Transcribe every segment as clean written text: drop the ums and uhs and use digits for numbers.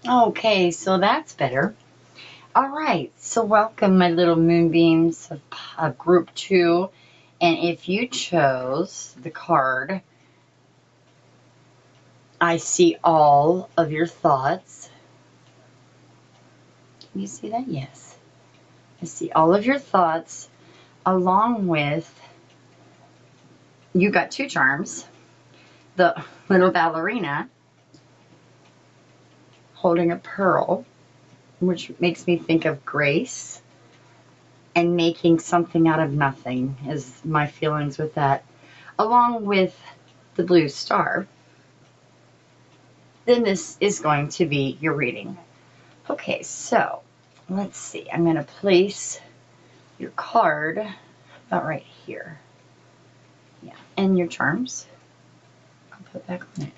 Okay, so that's better. All right, so welcome, my little moonbeams of group 2. And if you chose the card, I see all of your thoughts. Can you see that? Yes. I see all of your thoughts, along with, you got 2 charms. The little ballerina holding a pearl, which makes me think of grace and making something out of nothing, is my feelings with that, along with the blue star. Then this is going to be your reading. Okay, so let's see. I'm going to place your card about right here. Yeah, and your charms. I'll put back on it.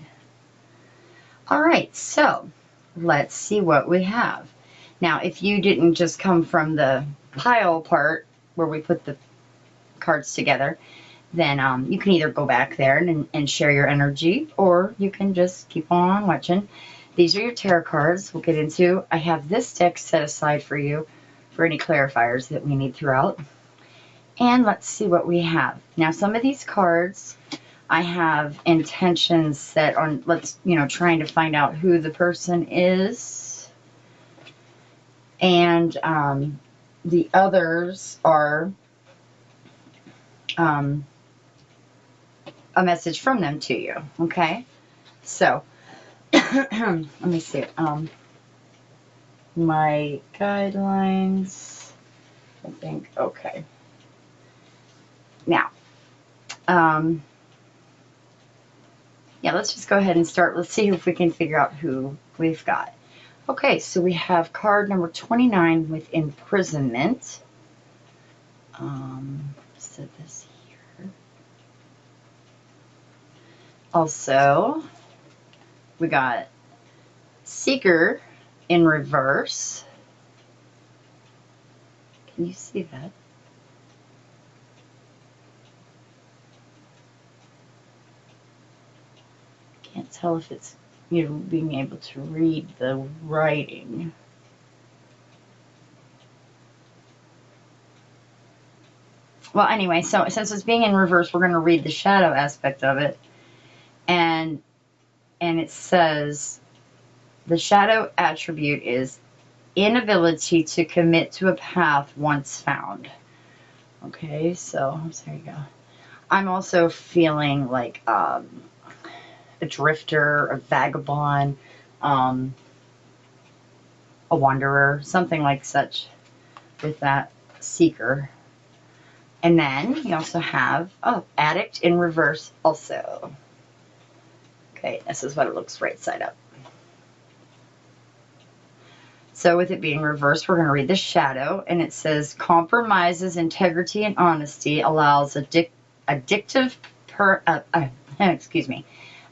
All right, so let's see what we have. Now, if you didn't just come from the pile part where we put the cards together, then you can either go back there and share your energy, or you can just keep on watching. These are your tarot cards we'll get into. I have this deck set aside for you for any clarifiers that we need throughout. And let's see what we have. Now, some of these cards, I have intentions set on, trying to find out who the person is. And the others are a message from them to you. Okay? So, let me see. My guidelines, I think, okay. Now, yeah, let's just go ahead and start. Let's see if we can figure out who we've got. Okay, so we have card number 29 with imprisonment. Set this here. Also, we got Seeker in reverse. Can you see that? Can't tell if it's being able to read the writing. Well, anyway, so since it's being in reverse, we're going to read the shadow aspect of it. And it says the shadow attribute is inability to commit to a path once found. Okay, so there you go. I'm also feeling like a drifter, a vagabond, a wanderer, something like such with that seeker. And then you also have, addict in reverse also. Okay, this is what it looks right side up. So with it being reversed, we're going to read the shadow, and it says, compromises integrity and honesty, allows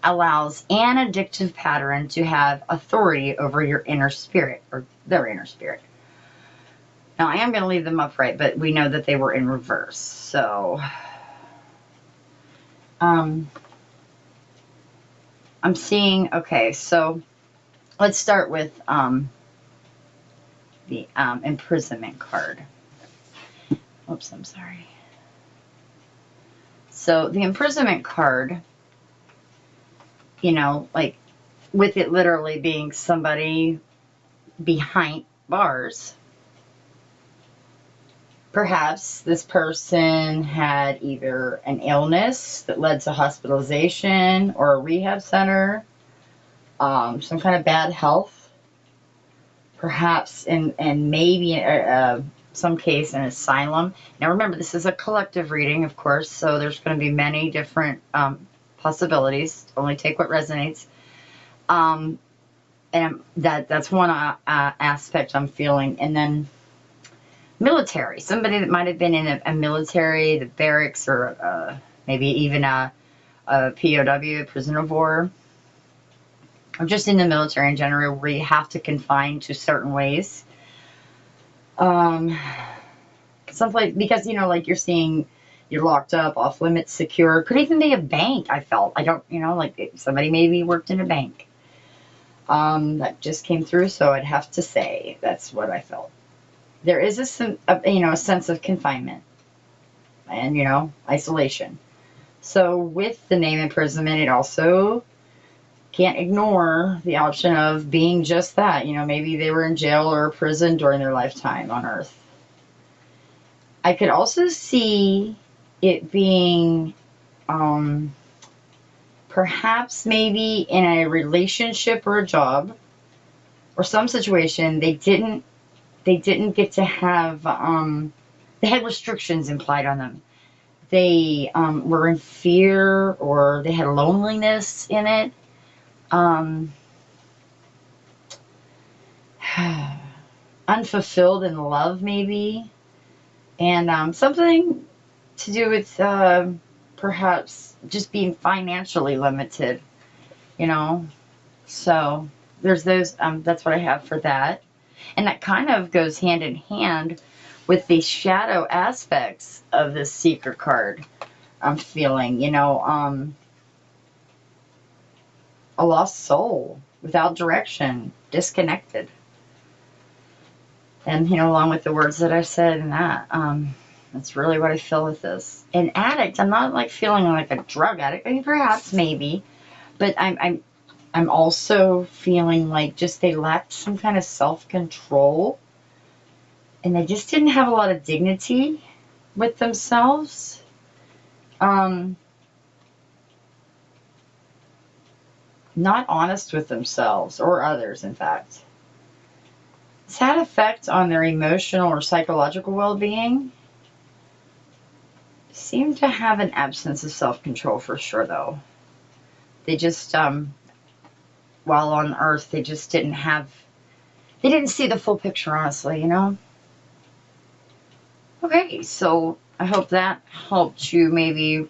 allows an addictive pattern to have authority over your inner spirit, or their inner spirit. Now, I am going to leave them upright, but we know that they were in reverse. So, I'm seeing, okay, so let's start with the imprisonment card. Oops, I'm sorry. So the imprisonment card, like with it literally being somebody behind bars, perhaps this person had either an illness that led to hospitalization or a rehab center, some kind of bad health, perhaps in maybe some case an asylum. Now remember, this is a collective reading, of course, so there's going to be many different possibilities. Only take what resonates. And that's one aspect I'm feeling. And then military, somebody that might have been in a military, the barracks, or maybe even a POW, prisoner of war, or just in the military in general, where you have to confine to certain ways. Someplace, because, like you're seeing, you're locked up, off limits, secure. Could even be a bank, I felt. I don't, like somebody maybe worked in a bank. That just came through, so I'd have to say that's what I felt. There is a sense of confinement and, isolation. So with the name imprisonment, it also can't ignore the option of being just that. Maybe they were in jail or prison during their lifetime on Earth. I could also see it being perhaps maybe in a relationship or a job or some situation they didn't get to have, they had restrictions implied on them. They were in fear, or they had loneliness in it. Unfulfilled in love, maybe. And something to do with perhaps just being financially limited, So there's those, that's what I have for that. And that kind of goes hand in hand with the shadow aspects of this Seeker card. I'm feeling, a lost soul, without direction, disconnected. And, along with the words that I said in that, that's really what I feel with this. An addict, I'm not like feeling like a drug addict. I mean, perhaps, maybe, but I'm also feeling like just they lacked some kind of self-control, and they just didn't have a lot of dignity with themselves. Not honest with themselves or others, in fact. It's had effect on their emotional or psychological well-being. Seem to have an absence of self-control for sure, though. They just, while on Earth, they just didn't see the full picture, honestly, Okay, so I hope that helped you maybe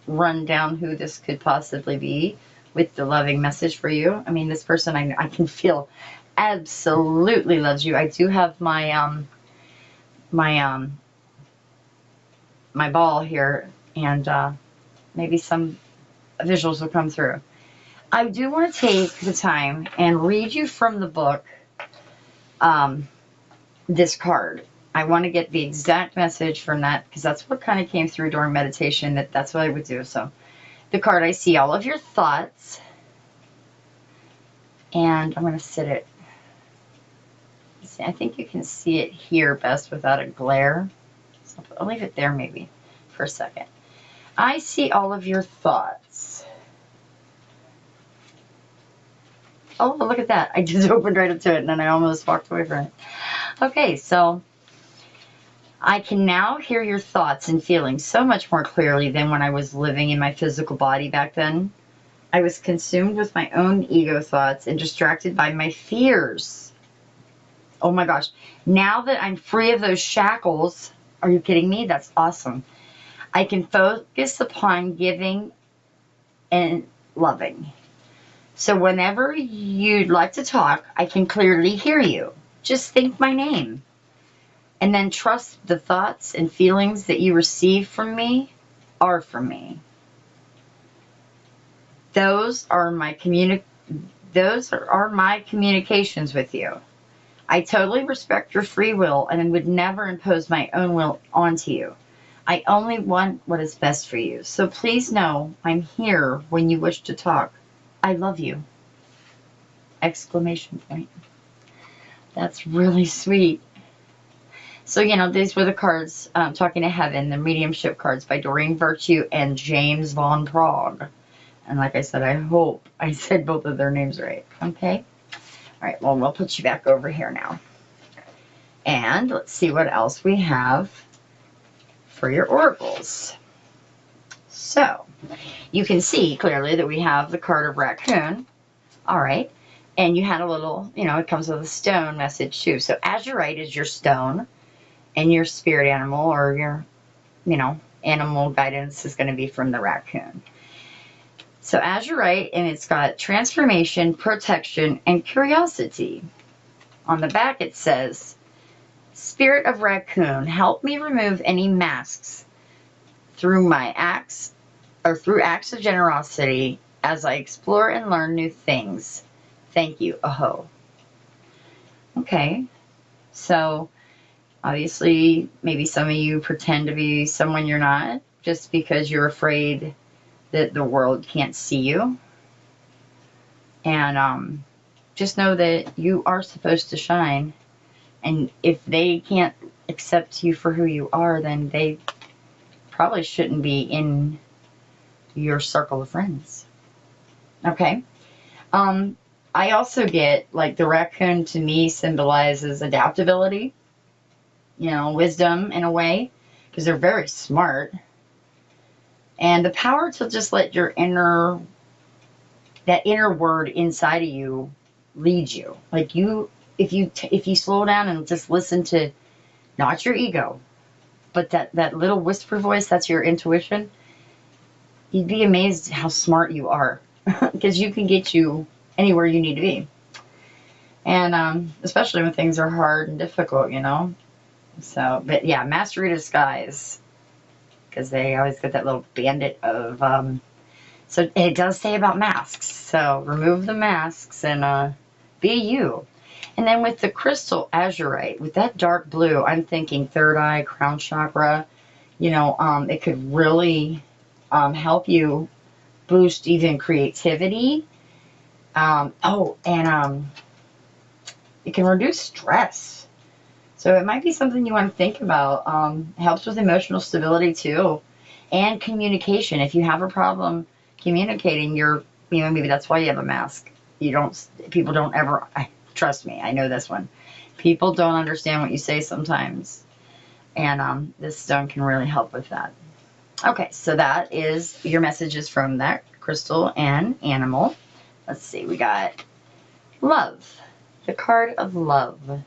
run down who this could possibly be with the loving message for you. I mean, this person I can feel absolutely loves you. I do have my my ball here, and maybe some visuals will come through. I do want to take the time and read you from the book this card. I want to get the exact message from that, because that's what kind of came through during meditation, that's what I would do. So the card, I see all of your thoughts, and I'm going to sit it. I think you can see it here best without a glare. So I'll leave it there maybe for a second. I see all of your thoughts. Oh, look at that. I just opened right up to it, and then I almost walked away from it. Okay, so I can now hear your thoughts and feelings so much more clearly than when I was living in my physical body back then. I was consumed with my own ego thoughts and distracted by my fears. Oh my gosh. Now that I'm free of those shackles, are you kidding me? That's awesome. I can focus upon giving and loving. So whenever you'd like to talk, I can clearly hear you. Just think my name. And then trust the thoughts and feelings that you receive from me are from me. Those are my communications with you. I totally respect your free will and would never impose my own will onto you. I only want what is best for you. So please know I'm here when you wish to talk. I love you. Exclamation point. That's really sweet. So, these were the cards, Talking to Heaven, the Mediumship cards by Doreen Virtue and James von Praagh. And like I said, I hope I said both of their names right. Okay? All right, well, we'll put you back over here now. And let's see what else we have for your oracles. So, you can see clearly that we have the card of raccoon. All right. And you had a little, it comes with a stone message too. So, azurite is your stone, and your spirit animal, or your, animal guidance is going to be from the raccoon. So azurite, and it's got transformation, protection, and curiosity. On the back it says, Spirit of Raccoon, help me remove any masks through acts of generosity as I explore and learn new things. Thank you. Aho. Okay. So, obviously, maybe some of you pretend to be someone you're not just because you're afraid that the world can't see you. And just know that you are supposed to shine. And if they can't accept you for who you are, then they probably shouldn't be in your circle of friends. Okay? I also get, like, the raccoon to me symbolizes adaptability, you know, wisdom in a way, because they're very smart. And the power to just let your that inner word inside of you lead you. Like, if you slow down and just listen to, not your ego, but that little whisper voice, that's your intuition, you'd be amazed how smart you are. Because you can get you anywhere you need to be. And especially when things are hard and difficult, you know. So, but yeah, mastery disguise. Because they always get that little bandit of, so it does say about masks. So remove the masks and be you. And then with the crystal azurite, with that dark blue, I'm thinking third eye, crown chakra. You know, it could really help you boost even creativity. It can reduce stress. So it might be something you want to think about. It helps with emotional stability too. And communication. If you have a problem communicating, maybe that's why you have a mask. People don't ever, trust me, I know this one. People don't understand what you say sometimes. And this stone can really help with that. Okay, so that is your messages from that crystal and animal. Let's see, we got love. The card of love.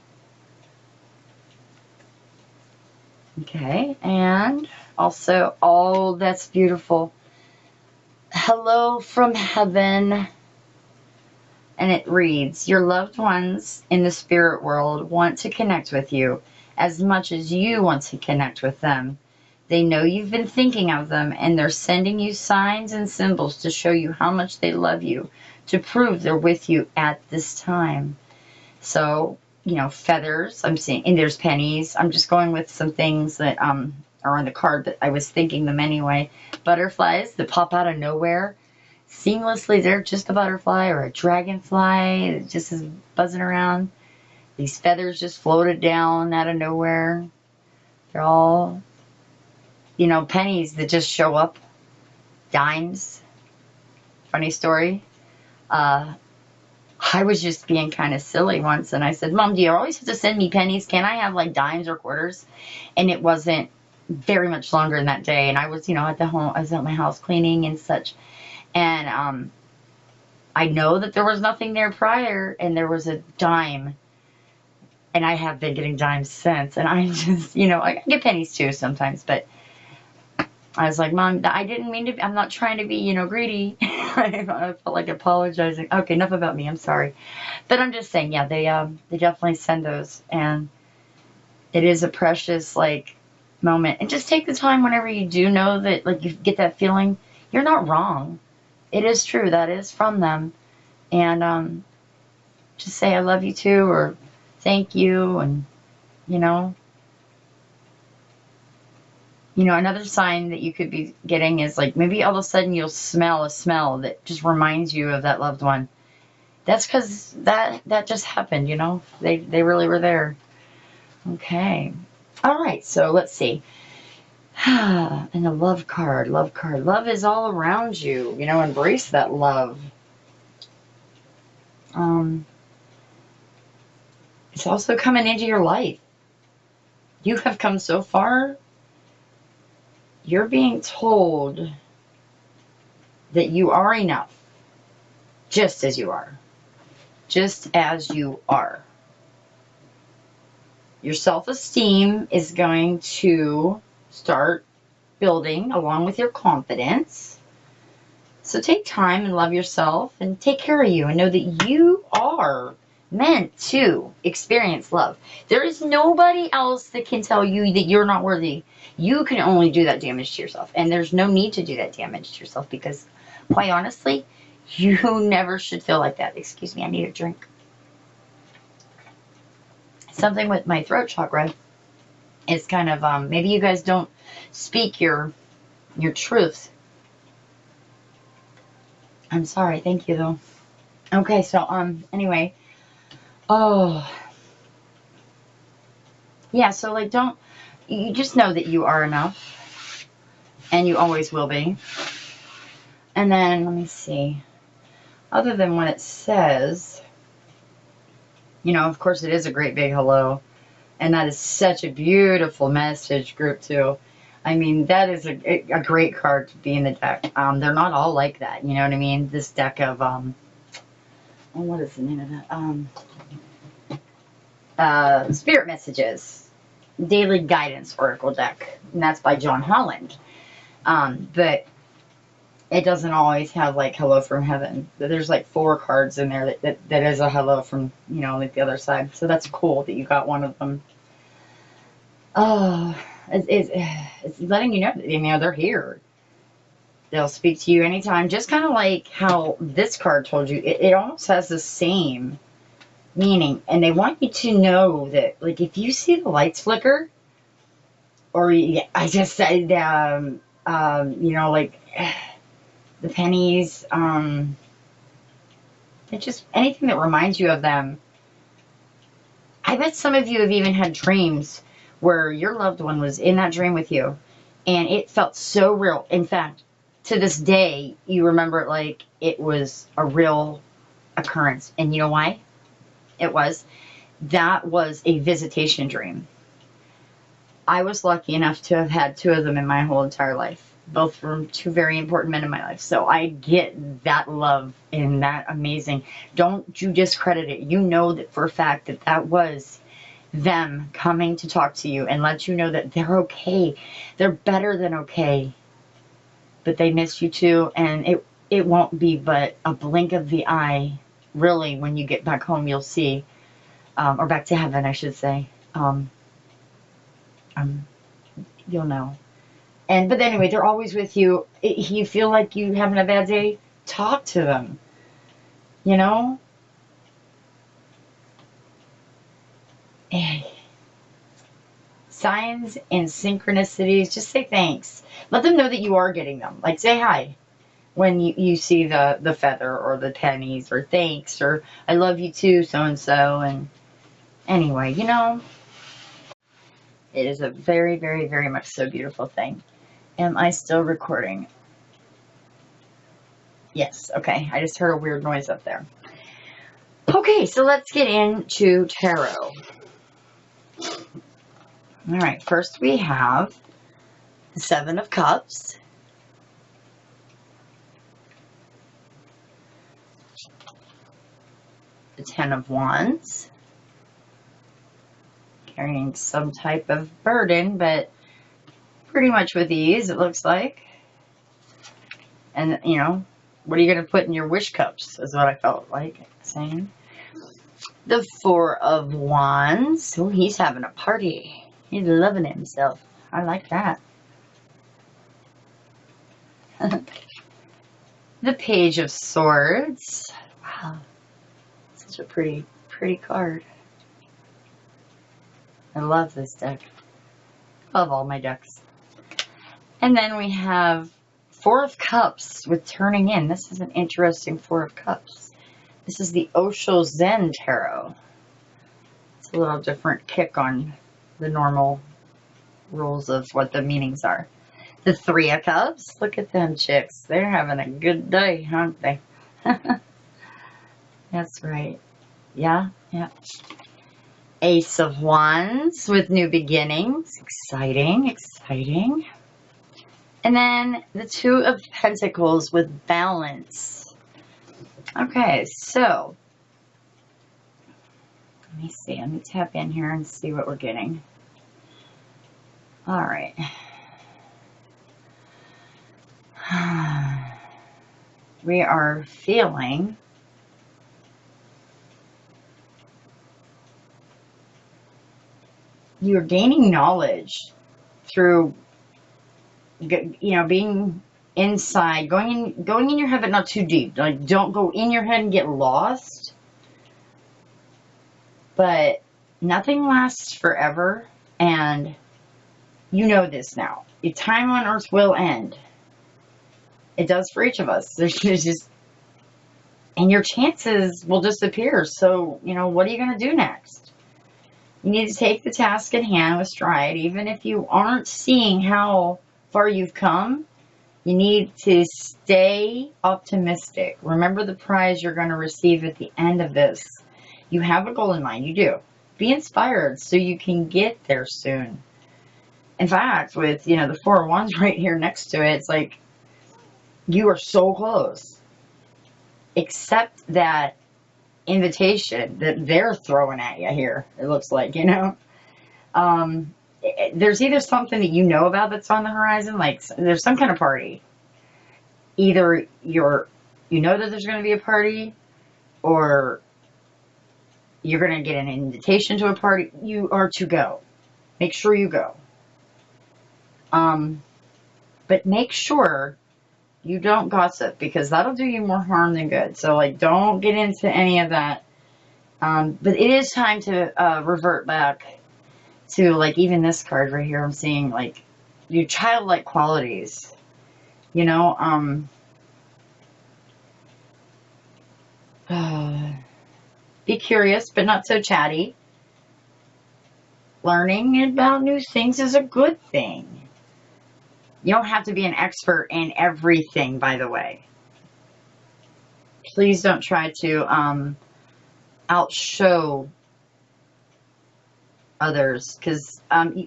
Okay, and also, oh, that's beautiful. Hello from heaven. And it reads, your loved ones in the spirit world want to connect with you as much as you want to connect with them. They know you've been thinking of them, and they're sending you signs and symbols to show you how much they love you, to prove they're with you at this time. So, you know, feathers, I'm seeing, and there's pennies. I'm just going with some things that are on the card, but I was thinking them anyway. Butterflies that pop out of nowhere. Seamlessly, they're just a butterfly or a dragonfly. It just is buzzing around. These feathers just floated down out of nowhere. They're all, you know, pennies that just show up. Dimes. Funny story. I was just being kind of silly once, and I said, Mom, do you always have to send me pennies? Can I have, like, dimes or quarters? And it wasn't very much longer than that day, and I was, you know, I was at my house cleaning and such, and I know that there was nothing there prior, and there was a dime, and I have been getting dimes since, and I just, you know, I get pennies too sometimes, but I was like, Mom, I didn't mean to, I'm not trying to be, you know, greedy. I felt like apologizing. Okay, enough about me, I'm sorry. But I'm just saying, yeah, they definitely send those, and it is a precious, like, moment. And just take the time whenever you do know that, like, you get that feeling, you're not wrong. It is true, that is from them. And just say, I love you too, or thank you, and, you know. You know, another sign that you could be getting is, like, maybe all of a sudden you'll smell a smell that just reminds you of that loved one. That's because that just happened, you know. They really were there. Okay. All right, so let's see. And the love card, love card. Love is all around you. You know, embrace that love. It's also coming into your life. You have come so far. You're being told that you are enough, just as you are. Just as you are. Your self-esteem is going to start building along with your confidence. So take time and love yourself and take care of you and know that you are meant to experience love. There is nobody else that can tell you that you're not worthy. You can only do that damage to yourself. And there's no need to do that damage to yourself because, quite honestly, You never should feel like that. Excuse me, I need a drink. Something with my throat chakra is kind of, maybe you guys don't speak your truth. I'm sorry. Thank you, though. Okay, so, anyway. Oh. Yeah, so, like, you just know that you are enough. And you always will be. And then, let me see. Other than what it says, you know, of course, it is a great big hello. And that is such a beautiful message group, too. I mean, that is a great card to be in the deck. They're not all like that, you know what I mean? This deck of, what is the name of that? Spirit Messages. Daily Guidance Oracle deck. And that's by Holland. But it doesn't always have, like, hello from heaven. There's, like, 4 cards in there that is a hello from, you know, like, the other side. So that's cool that you got one of them. Oh, it's letting you know that, you know, they're here. They'll speak to you anytime. Just kind of like how this card told you. It almost has the same meaning. And they want you to know that, like, if you see the lights flicker, or I just said, you know, like, the pennies, it just, anything that reminds you of them. I bet some of you have even had dreams where your loved one was in that dream with you, and it felt so real. In fact, to this day, you remember it like it was a real occurrence. And you know why? That was a visitation dream. I was lucky enough to have had 2 of them in my whole entire life. Both from 2 very important men in my life. So I get that love and that amazing. Don't you discredit it. You know that for a fact that that was them coming to talk to you and let you know that they're okay. They're better than okay. But they miss you too. And it won't be but a blink of the eye. Really, when you get back home, you'll see. Or back to heaven, I should say. You'll know. But anyway, they're always with you. You feel like you're having a bad day, talk to them. You know? Signs and synchronicities, just say thanks. Let them know that you are getting them. Like, say hi when you see the feather or the pennies, or thanks, or I love you too, so-and-so. And anyway, you know, it is a very, very, very much so beautiful thing. Am I still recording? Yes, okay. I just heard a weird noise up there. Okay, so let's get into tarot. All right, first we have the 7 of Cups. The 10 of Wands. Carrying some type of burden, but pretty much with ease, it looks like. And, you know, what are you going to put in your wish cups, is what I felt like saying. The 4 of Wands. Oh, he's having a party. He's loving himself. I like that. The Page of Swords. Wow. Such a pretty, pretty card. I love this deck. Love all my decks. And then we have 4 of Cups with turning in. This is an interesting 4 of Cups. This is the Osho Zen Tarot. It's a little different kick on the normal rules of what the meanings are. The 3 of Cups. Look at them chicks. They're having a good day, aren't they? That's right. Yeah, yeah. Ace of Wands with new beginnings. Exciting, exciting. And then the 2 of Pentacles with balance. Okay, so let me see. Let me tap in here and see what we're getting. All right. We are feeling you're gaining knowledge through, you know, being inside, going in your head, but not too deep. Like, don't go in your head and get lost. But nothing lasts forever, and you know this now. Your time on earth will end. It does for each of us. There's just, and your chances will disappear. So, you know, what are you going to do next? You need to take the task at hand with stride. Even if you aren't seeing how far you've come, you need to stay optimistic. Remember the prize you're going to receive at the end of this. You have a goal in mind. You do. Be inspired so you can get there soon. In fact, with, you know, the 4 of Wands right here next to it, it's like you are so close. Accept that invitation that they're throwing at you here, it looks like, you know. There's either something that you know about that's on the horizon, like there's some kind of party. Either you know that there's going to be a party, or you're going to get an invitation to a party. You are to go. Make sure you go. But make sure you don't gossip, because that'll do you more harm than good. So, like, don't get into any of that. But it is time to revert back to, like, even this card right here. I'm seeing, like, your childlike qualities. You know, be curious, but not so chatty. Learning about new things is a good thing. You don't have to be an expert in everything, by the way. Please don't try to outshow others, because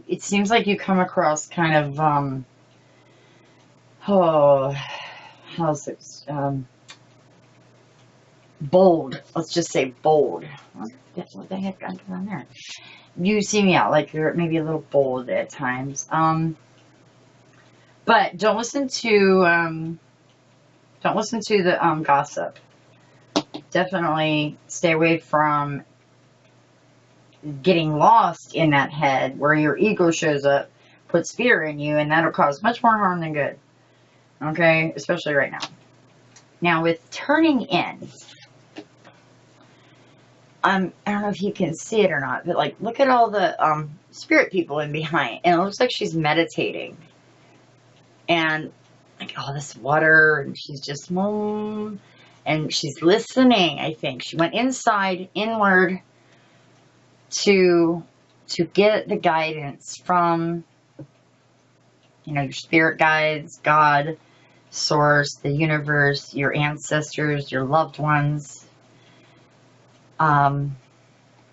it seems like you come across kind of, how's it, bold. Let's just say bold. What the heck got on there? You see me out like you're maybe a little bold at times. But don't listen to the gossip. Definitely stay away from getting lost in that head where your ego shows up, puts fear in you, and that'll cause much more harm than good. Okay? Especially right now. Now, with turning in, I don't know if you can see it or not, but, like, look at all the spirit people in behind. And it looks like she's meditating. And, like, all this water, and she's just, and she's listening, I think. She went inward, to get the guidance from, you know, your spirit guides, God, Source, the universe, your ancestors, your loved ones,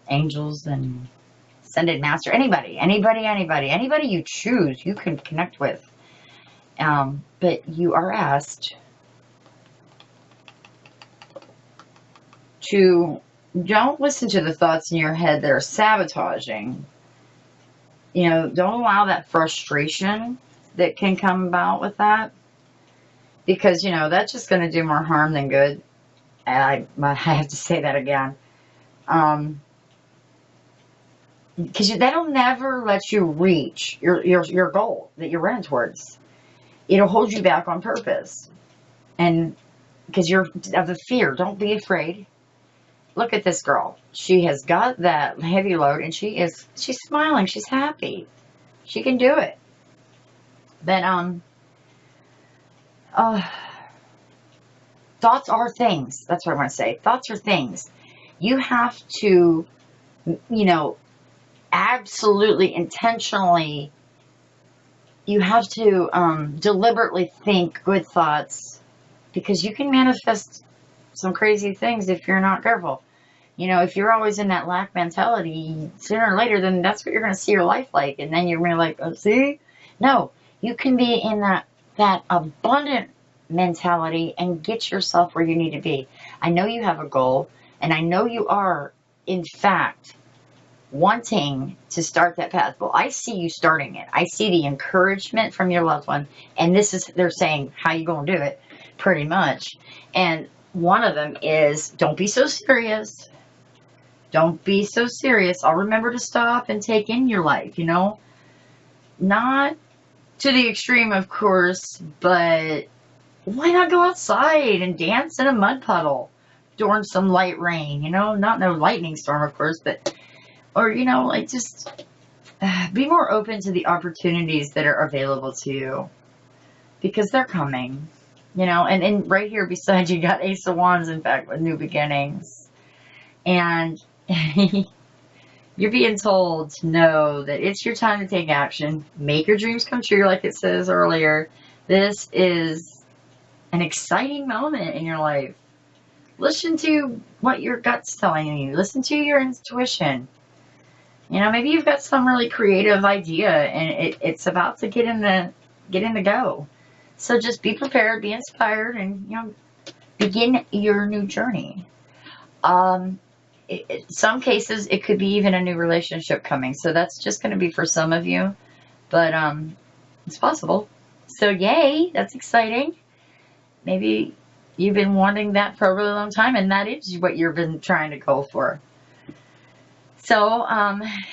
angels, and ascended master, anybody you choose, you can connect with. But you are asked to don't listen to the thoughts in your head that are sabotaging. You know, don't allow that frustration that can come about with that, because, you know, that's just going to do more harm than good. And I have to say that again. Because that'll never let you reach your goal that you're running towards. It'll hold you back on purpose. And because you're of the fear, don't be afraid. Look at this girl. She has got that heavy load, and she's smiling. She's happy. She can do it. But thoughts are things. That's what I want to say. Thoughts are things. You have to, you know, absolutely intentionally, you have to deliberately think good thoughts, because you can manifest some crazy things if you're not careful. You know, if you're always in that lack mentality, sooner or later, then that's what you're going to see your life like. And then you're going to be like, oh, see? No, you can be in that abundant mentality and get yourself where you need to be. I know you have a goal, and I know you are, in fact, wanting to start that path. Well, I see you starting it. I see the encouragement from your loved one, and they're saying, how you going to do it? Pretty much. And one of them is, don't be so serious. Don't be so serious. I'll remember to stop and take in your life, you know? Not to the extreme, of course, but why not go outside and dance in a mud puddle during some light rain, you know, not no lightning storm, of course, but, or, you know, like just be more open to the opportunities that are available to you, because they're coming, you know, and right here beside you got Ace of Wands, in fact, with new beginnings. And you're being told to know that it's your time to take action. Make your dreams come true, like it says earlier. This is an exciting moment in your life. Listen to what your gut's telling you. Listen to your intuition. You know, maybe you've got some really creative idea and it's about to get in the go. So just be prepared, be inspired, and, you know, begin your new journey. In some cases, it could be even a new relationship coming. So that's just going to be for some of you. But it's possible. So yay, that's exciting. Maybe you've been wanting that for a really long time, and that is what you've been trying to go for. So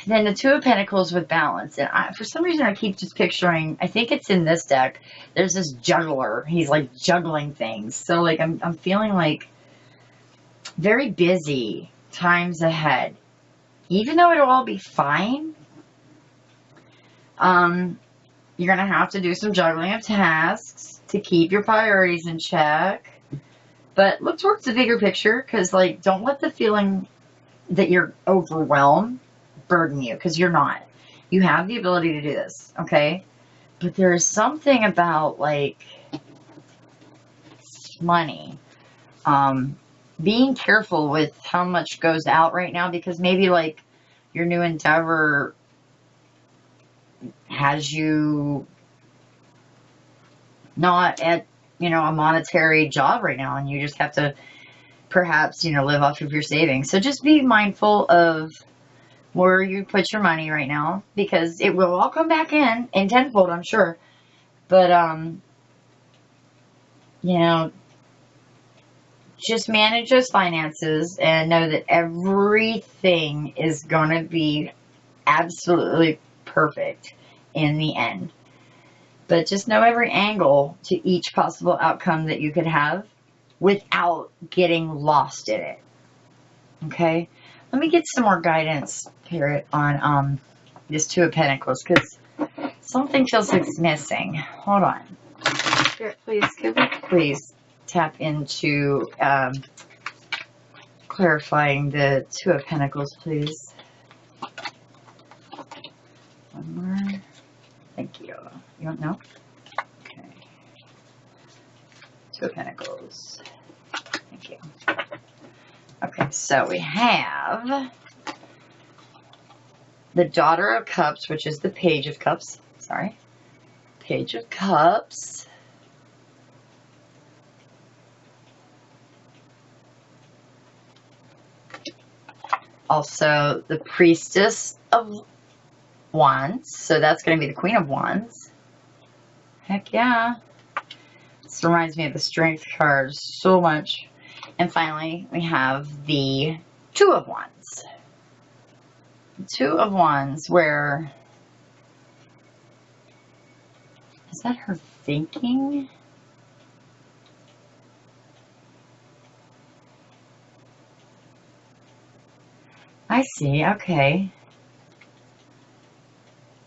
then the Two of Pentacles with balance. And for some reason, I keep just picturing, I think it's in this deck, there's this juggler. He's like juggling things. So like I'm feeling like very busy times ahead. Even though it'll all be fine, you're going to have to do some juggling of tasks to keep your priorities in check. But look towards the bigger picture, because, like, don't let the feeling that you're overwhelmed burden you, because you're not. You have the ability to do this, okay? But there is something about, like, money. Being careful with how much goes out right now, because maybe, like, your new endeavor has you not at, you know, a monetary job right now, and you just have to perhaps, you know, live off of your savings. So just be mindful of where you put your money right now, because it will all come back in tenfold, I'm sure. But, you know, just manage those finances and know that everything is going to be absolutely perfect in the end. But just know every angle to each possible outcome that you could have without getting lost in it. Okay? Let me get some more guidance, Spirit, on this Two of Pentacles, because something feels like it's missing. Hold on. Spirit, please, could we please tap into clarifying the Two of Pentacles, please? One more. Thank you. You don't know? Okay. Two of Pentacles. Thank you. Okay, so we have the Daughter of Cups, which is the Page of Cups. Sorry. Page of Cups. Also, the Priestess of Wands. So that's going to be the Queen of Wands. Heck yeah. This reminds me of the Strength card so much. And finally, we have the Two of Wands. The Two of Wands, where... Is that her thinking? I see. Okay.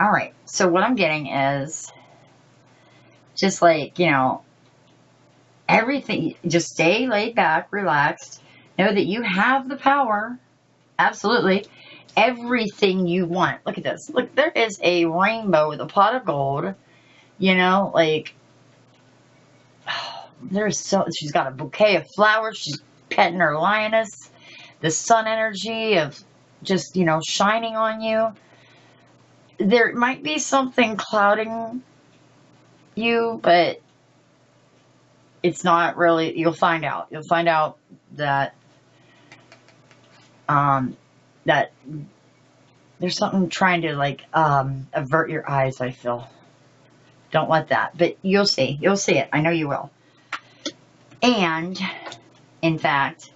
All right. So what I'm getting is just like, you know, everything, just stay laid back, relaxed. Know that you have the power. Absolutely. Everything you want. Look at this. Look, there is a rainbow with a pot of gold. You know, like, there's so, she's got a bouquet of flowers. She's petting her lioness. The sun energy of just, you know, shining on you. There might be something clouding you, but it's not really. You'll find out. You'll find out that that there's something trying to, like, avert your eyes, I feel. Don't let that. But you'll see. You'll see it. I know you will. And, in fact,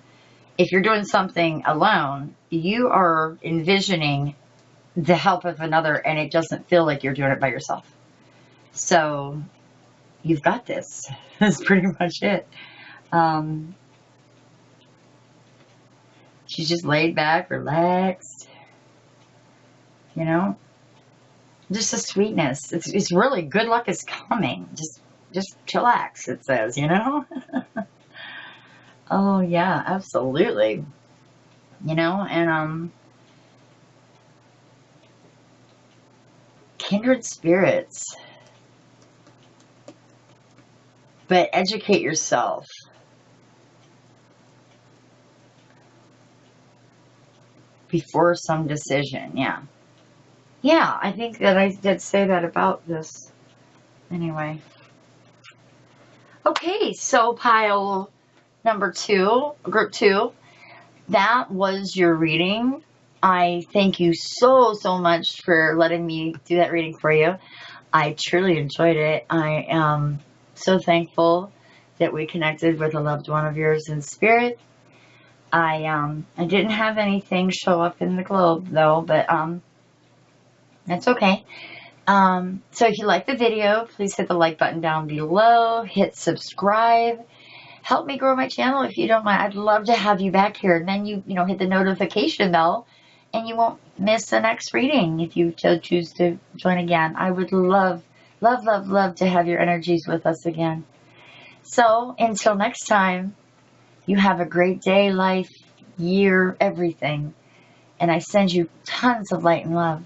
if you're doing something alone, you are envisioning the help of another, and it doesn't feel like you're doing it by yourself. So, you've got this. That's pretty much it. She's just laid back, relaxed, you know, just a sweetness. It's really good luck is coming. Just chillax, it says, you know. Oh yeah, absolutely. You know, and kindred spirits. But educate yourself. Before some decision, yeah. Yeah, I think that I did say that about this. Anyway. Okay, so pile number 2, group 2, that was your reading. I thank you so much for letting me do that reading for you. I truly enjoyed it. I am so thankful that we connected with a loved one of yours in spirit. I didn't have anything show up in the globe though, but that's okay. So if you like the video, please hit the like button down below, hit subscribe, help me grow my channel if you don't mind. I'd love to have you back here, and then you know, hit the notification bell and you won't miss the next reading if you choose to join again. I would love to have your energies with us again. So until next time, you have a great day, life, year, everything. And I send you tons of light and love.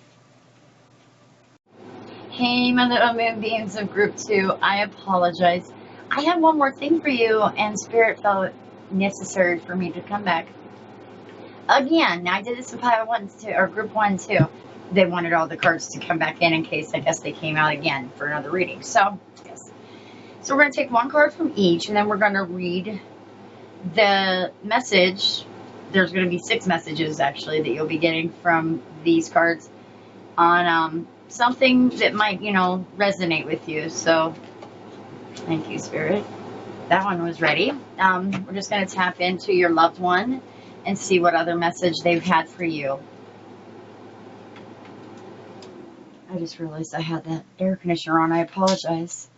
Hey, my little moonbeams of group 2. I apologize. I have one more thing for you, and Spirit felt it necessary for me to come back. Again, now I did this in pile 1 too, or group 1 too. They wanted all the cards to come back in case, I guess, they came out again for another reading. So, yes. So we're going to take one card from each, and then we're going to read the message. There's going to be 6 messages actually that you'll be getting from these cards on something that might, you know, resonate with you. So thank you, Spirit. That one was ready. We're just going to tap into your loved one and see what other message they've had for you. I just realized I had that air conditioner on. I apologize.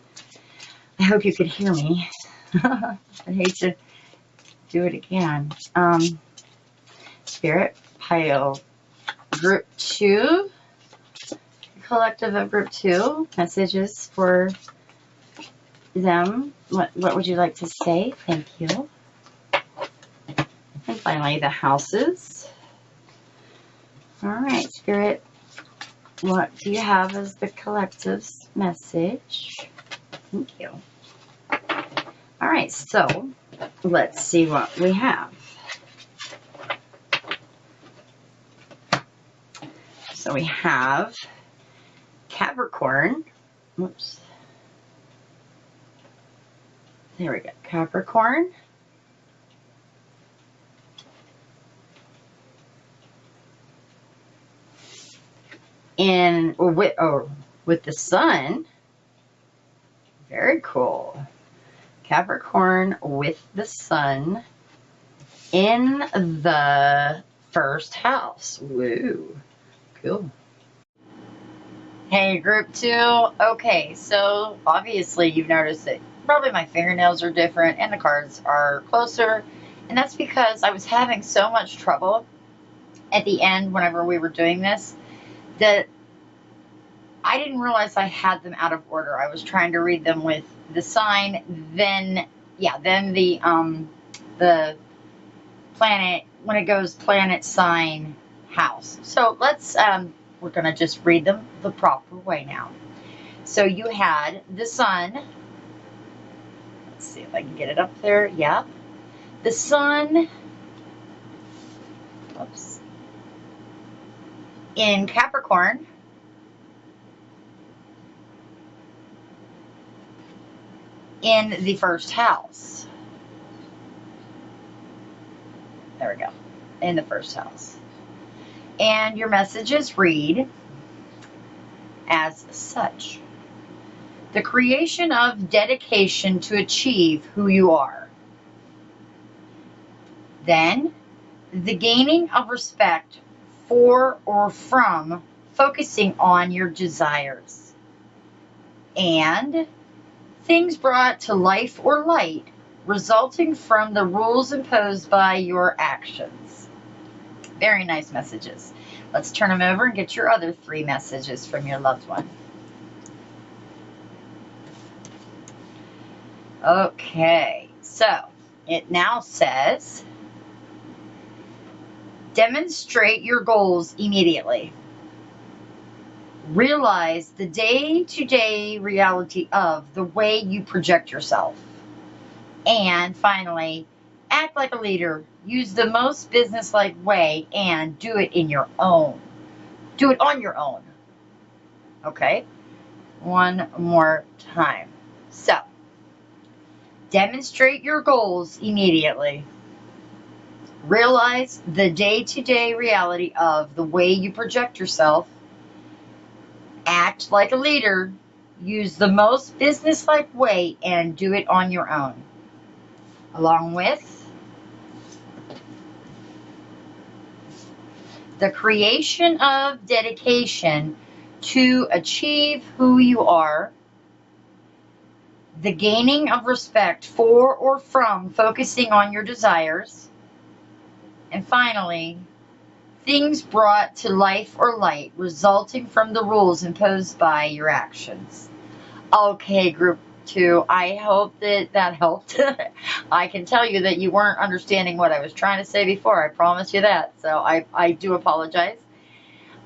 I hope you could hear me. I hate to do it again. Spirit, pile group 2, collective of group 2, messages for them. What would you like to say? Thank you. And finally, the houses. All right, Spirit, what do you have as the collective's message? Thank you. All right, so let's see what we have. So we have Capricorn. Whoops. There we go. Capricorn. With the sun. Very cool. Capricorn with the sun in the first house. Woo. Cool. Hey, group 2. Okay, so obviously you've noticed that probably my fingernails are different and the cards are closer. And that's because I was having so much trouble at the end whenever we were doing this that I didn't realize I had them out of order. I was trying to read them with the sign, then the planet, when it goes planet, sign, house. So let's, we're going to just read them the proper way now. So you had the sun. Let's see if I can get it up there. Yeah. The sun, oops, in Capricorn. In the first house. There we go. In the first house. And your messages read as such. The creation of dedication to achieve who you are. Then, the gaining of respect for or from focusing on your desires. And things brought to life or light resulting from the rules imposed by your actions. Very nice messages. Let's turn them over and get your other 3 messages from your loved one. Okay, so it now says, demonstrate your goals immediately. Realize the day-to-day reality of the way you project yourself. And finally, act like a leader. Use the most business-like way and do it in your own. Do it on your own. Okay? One more time. So, demonstrate your goals immediately. Realize the day-to-day reality of the way you project yourself. Act like a leader. Use the most business-like way and do it on your own. Along with the creation of dedication to achieve who you are, the gaining of respect for or from focusing on your desires, and finally, things brought to life or light resulting from the rules imposed by your actions. Okay, group 2, I hope that helped. I can tell you that you weren't understanding what I was trying to say before. I promise you that. So I do apologize.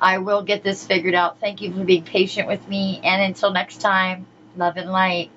I will get this figured out. Thank you for being patient with me. And until next time, love and light.